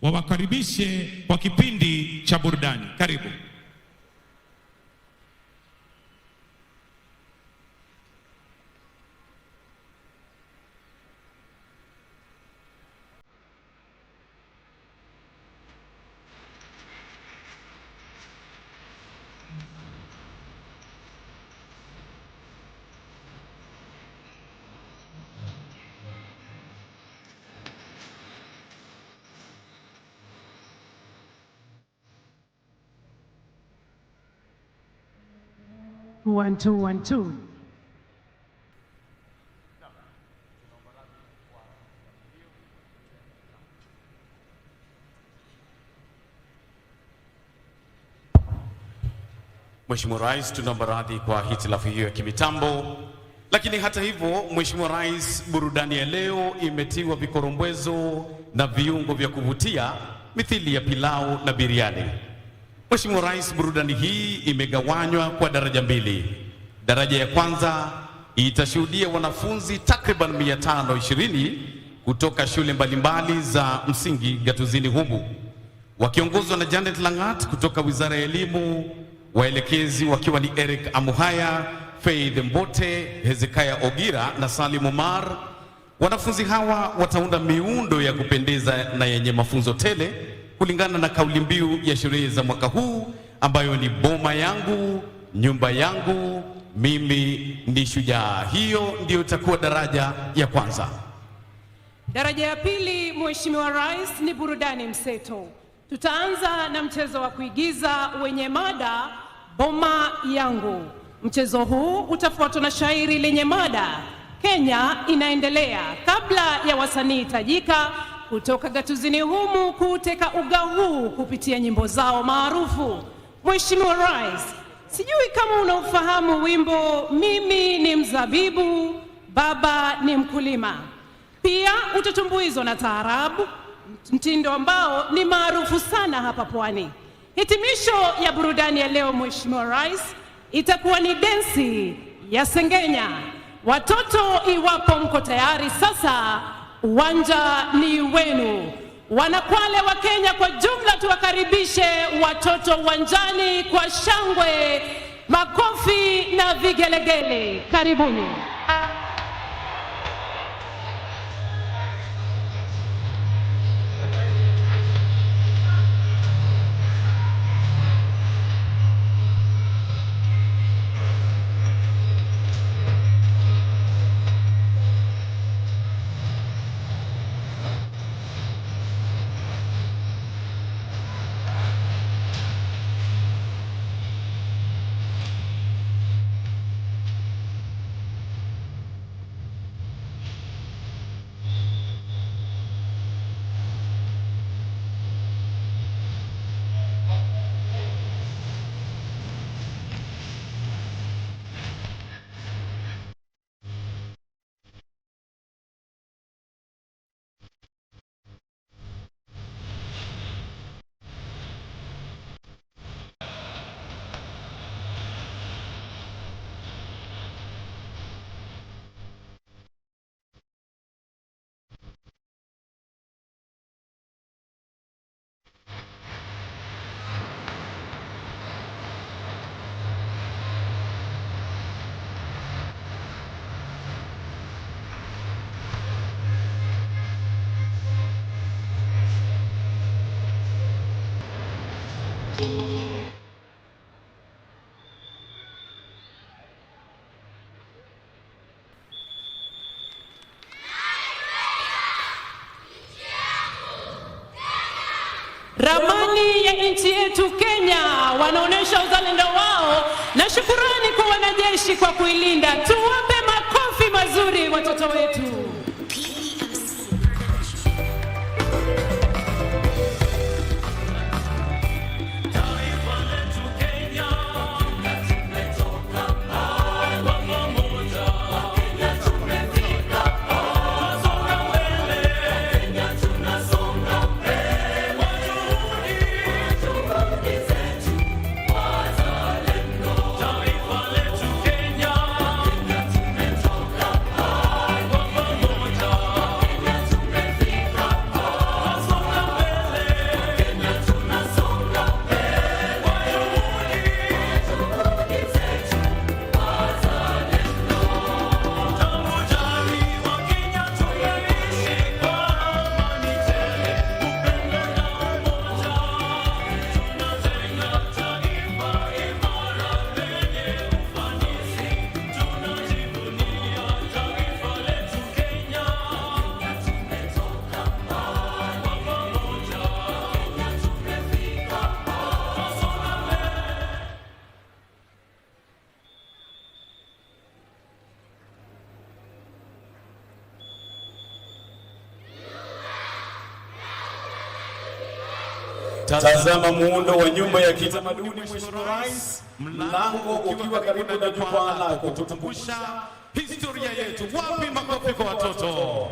wawakaribishe kwa kipindi cha burudani. Karibu. One, two, one, two. Mheshimiwa Rais, tunaomba radhi kwa hitilafu hiyo ya kimitambo, lakini hata hivyo, Mheshimiwa Rais, burudani ya leo imetiwa vikorombwezo na viungo vya kuvutia mithili ya pilau na biriani. Mheshimiwa Rais, burudani hii imegawanywa kwa daraja mbili. Daraja ya kwanza itashuhudia wanafunzi takriban 520 kutoka shule mbalimbali za msingi gatuzini humu, wakiongozwa na Janet Langat kutoka Wizara ya Elimu, waelekezi wakiwa ni Eric Amuhaya, Faith Mbote, Hezekiah Ogira na Salim Omar. Wanafunzi hawa wataunda miundo ya kupendeza na yenye mafunzo tele kulingana na kauli mbiu ya sherehe za mwaka huu ambayo ni boma yangu, nyumba yangu, mimi ni shujaa. Hiyo ndio itakuwa daraja ya kwanza. Daraja ya pili, Mheshimiwa Rais, ni burudani mseto. Tutaanza na mchezo wa kuigiza wenye mada boma yangu. Mchezo huu utafuatwa na shairi lenye mada Kenya inaendelea, kabla ya wasanii tajika kutoka gatuzini humu kuteka uga huu kupitia nyimbo zao maarufu. Mheshimiwa Rais, sijui kama unaofahamu wimbo mimi ni mzabibu, baba ni mkulima. Pia utatumbuizwa na taarabu, mtindo ambao ni maarufu sana hapa Pwani. Hitimisho ya burudani ya leo, Mheshimiwa Rais, itakuwa ni densi ya Sengenya. Watoto, iwapo mko tayari sasa, uwanja ni wenu. Wanakwale wa Kenya kwa jumla, tuwakaribishe watoto uwanjani kwa shangwe, makofi na vigelegele. Karibuni. Ramani ya nchi yetu Kenya wanaonesha uzalendo wao na shukurani kwa wanajeshi kwa kuilinda. Tuwape makofi mazuri watoto wetu. Tazama muundo wa nyumba ya kitamaduni Mheshimiwa Rais, mlango ukiwa karibu na jukwaa lako kutukumbusha historia yetu. Wapi makofi kwa watoto?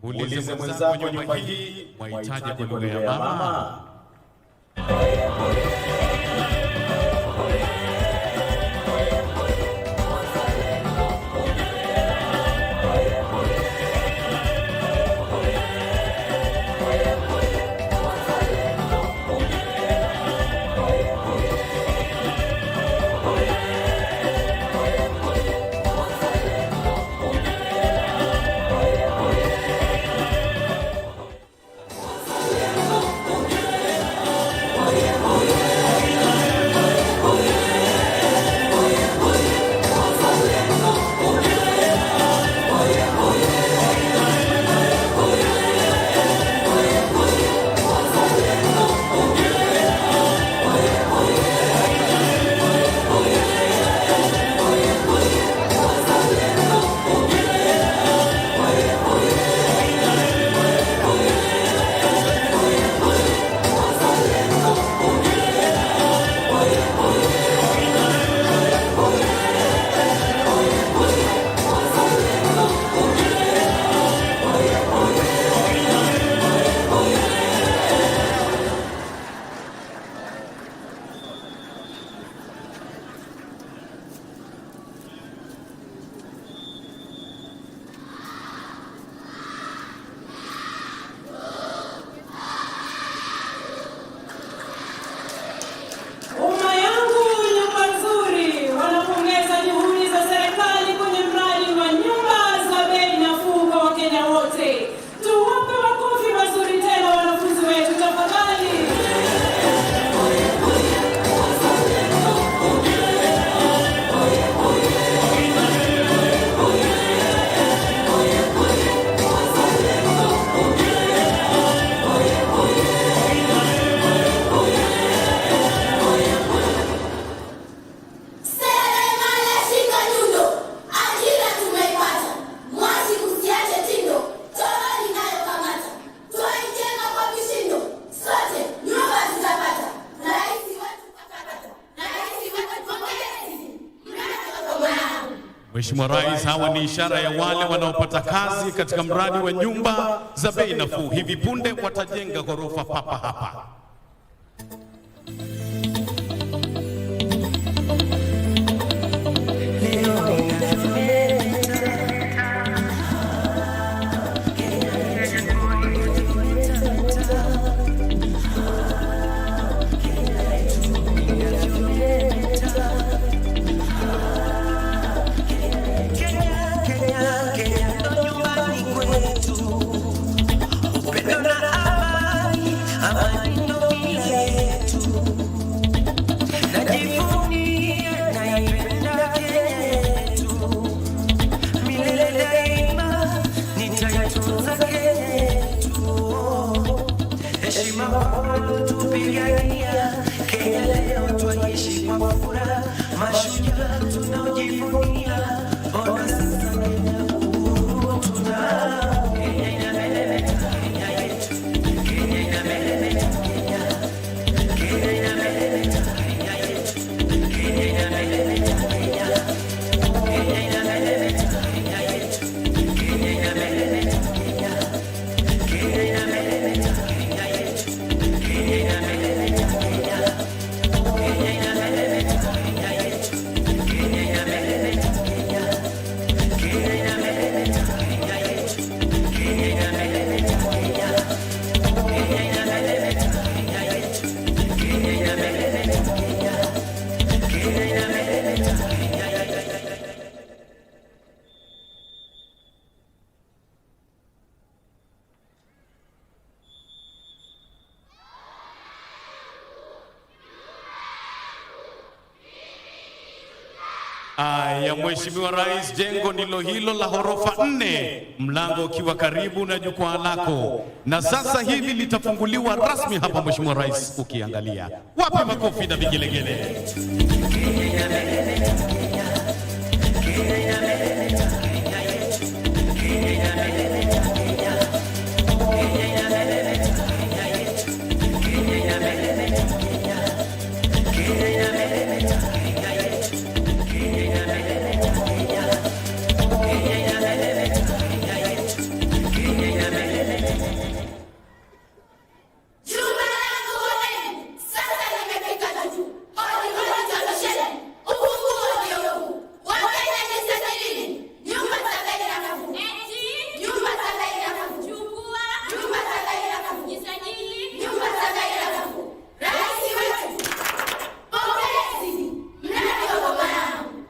Ulize mwenzako nyumba hii mwahitaji kwa lugha ya mama. Mheshimiwa Rais, hawa ni ishara ya wale wanaopata kazi katika mradi wa nyumba za bei nafuu. Hivi punde watajenga ghorofa papa hapa. I Haya, Mheshimiwa Rais, jengo ndilo hilo la ghorofa 4, mlango ukiwa karibu na jukwaa lako, na sasa hivi litafunguliwa rasmi hapa. Mheshimiwa Rais, ukiangalia, wapi makofi na vigelegele?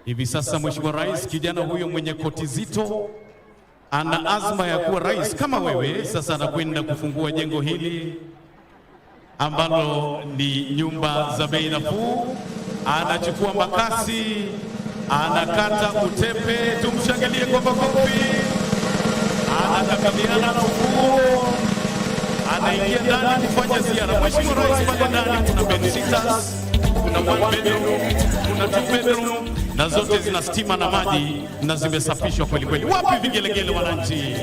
Hivi sasa Mheshimiwa Rais, kijana huyo mwenye koti zito ana azma ya kuwa rais kama wewe. Sasa anakwenda kufungua jengo hili ambalo ni nyumba za bei nafuu. Anachukua makasi, anakata utepe, tumshangilie kwa makofi. Anakabiliana na ufunguo, anaingia ndani kufanya ziara. Mheshimiwa Rais, pale ndani kuna bedsitters, kuna 1 bedroom, kuna 2 bedroom, na zote zina stima na maji na zimesafishwa kweli kweli. Wapi vigelegele wananchi?